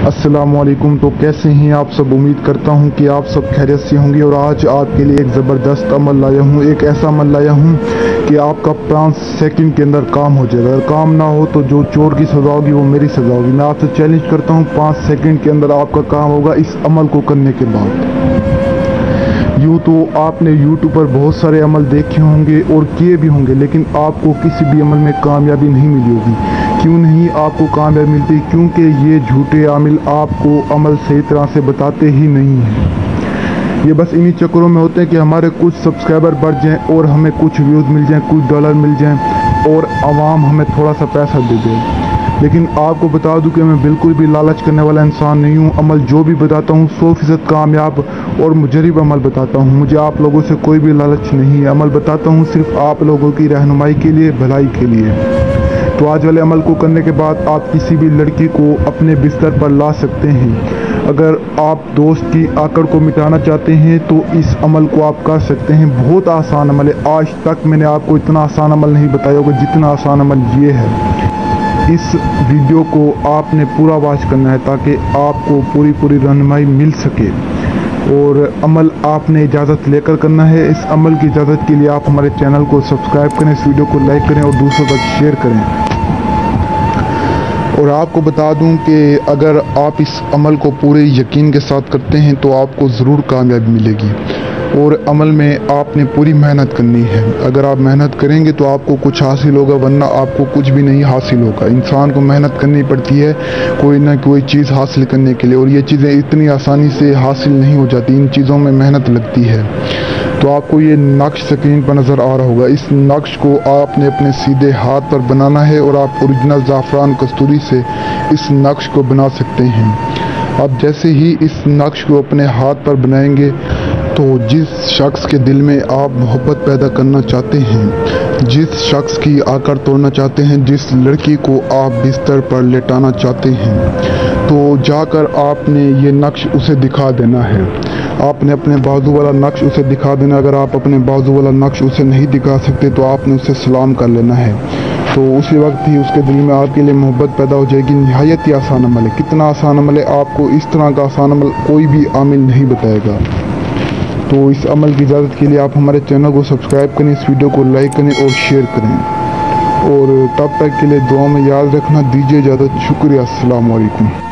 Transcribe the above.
अस्सलामुअलैकुम। तो कैसे हैं आप सब? उम्मीद करता हूं कि आप सब खैरियत से होंगे। और आज आपके लिए एक ज़बरदस्त अमल लाया हूं, एक ऐसा अमल लाया हूं कि आपका 5 सेकंड के अंदर काम हो जाएगा। अगर काम ना हो तो जो चोर की सज़ा होगी वो मेरी सज़ा होगी। मैं आपसे चैलेंज करता हूं, 5 सेकंड के अंदर आपका काम होगा इस अमल को करने के बाद। यूँ तो आपने यूट्यूब पर बहुत सारे अमल देखे होंगे और किए भी होंगे, लेकिन आपको किसी भी अमल में कामयाबी नहीं मिली होगी। क्यों नहीं आपको कामयाबी मिलती? क्योंकि ये झूठे आमिल आपको अमल सही तरह से बताते ही नहीं हैं। ये बस इन्हीं चक्करों में होते हैं कि हमारे कुछ सब्सक्राइबर बढ़ जाएं और हमें कुछ व्यूज़ मिल जाएं, कुछ डॉलर मिल जाएं और आवाम हमें थोड़ा सा पैसा दे दे। लेकिन आपको बता दूं कि मैं बिल्कुल भी लालच करने वाला इंसान नहीं हूं। अमल जो भी बताता हूं 100% कामयाब और मुजरिब अमल बताता हूं। मुझे आप लोगों से कोई भी लालच नहीं है। अमल बताता हूं सिर्फ आप लोगों की रहनुमाई के लिए, भलाई के लिए। तो आज वाले अमल को करने के बाद आप किसी भी लड़की को अपने बिस्तर पर ला सकते हैं। अगर आप दोस्त की आकड़ को मिटाना चाहते हैं तो इस अमल को आप कर सकते हैं। बहुत आसान अमल है। आज तक मैंने आपको इतना आसान अमल नहीं बताया होगा जितना आसान अमल ये है। इस वीडियो को आपने पूरा वॉच करना है ताकि आपको पूरी रहनुमाई मिल सके। और अमल आपने इजाज़त लेकर करना है। इस अमल की इजाज़त के लिए आप हमारे चैनल को सब्सक्राइब करें, इस वीडियो को लाइक करें और दूसरों तक शेयर करें। और आपको बता दूं कि अगर आप इस अमल को पूरे यकीन के साथ करते हैं तो आपको ज़रूर कामयाबी मिलेगी। और अमल में आपने पूरी मेहनत करनी है। अगर आप मेहनत करेंगे तो आपको कुछ हासिल होगा, वरना आपको कुछ भी नहीं हासिल होगा। इंसान को मेहनत करनी पड़ती है कोई ना कोई चीज़ हासिल करने के लिए, और ये चीज़ें इतनी आसानी से हासिल नहीं हो जाती। इन चीज़ों में मेहनत लगती है। तो आपको ये नक्श स्क्रीन पर नज़र आ रहा होगा। इस नक्श को आपने अपने सीधे हाथ पर बनाना है और आप ओरिजिनल ज़ाफ़रान कस्तूरी से इस नक्श को बना सकते हैं। आप जैसे ही इस नक्श को अपने हाथ पर बनाएंगे तो जिस शख्स के दिल में आप मोहब्बत पैदा करना चाहते हैं, जिस शख्स की आकड़ तोड़ना चाहते हैं, जिस लड़की को आप बिस्तर पर लेटाना चाहते हैं, तो जाकर आपने ये नक्श उसे दिखा देना है। आपने अपने बाजू वाला नक्श उसे दिखा देना। अगर आप अपने बाजू वाला नक्श उसे नहीं दिखा सकते तो आपने उसे सलाम कर लेना है। तो उसी वक्त ही उसके दिल में आपके लिए मोहब्बत पैदा हो जाएगी। निहायत ही आसान अमल है। कितना आसान अमल है, आपको इस तरह का आसान अमल कोई भी आमिल नहीं बताएगा। तो इस अमल की इजाज़त के लिए आप हमारे चैनल को सब्सक्राइब करें, इस वीडियो को लाइक करें और शेयर करें। और तब तक के लिए दुआ में याद रखना। दीजिए इजाज़त। शुक्रिया। अस्सलाम वालेकुम।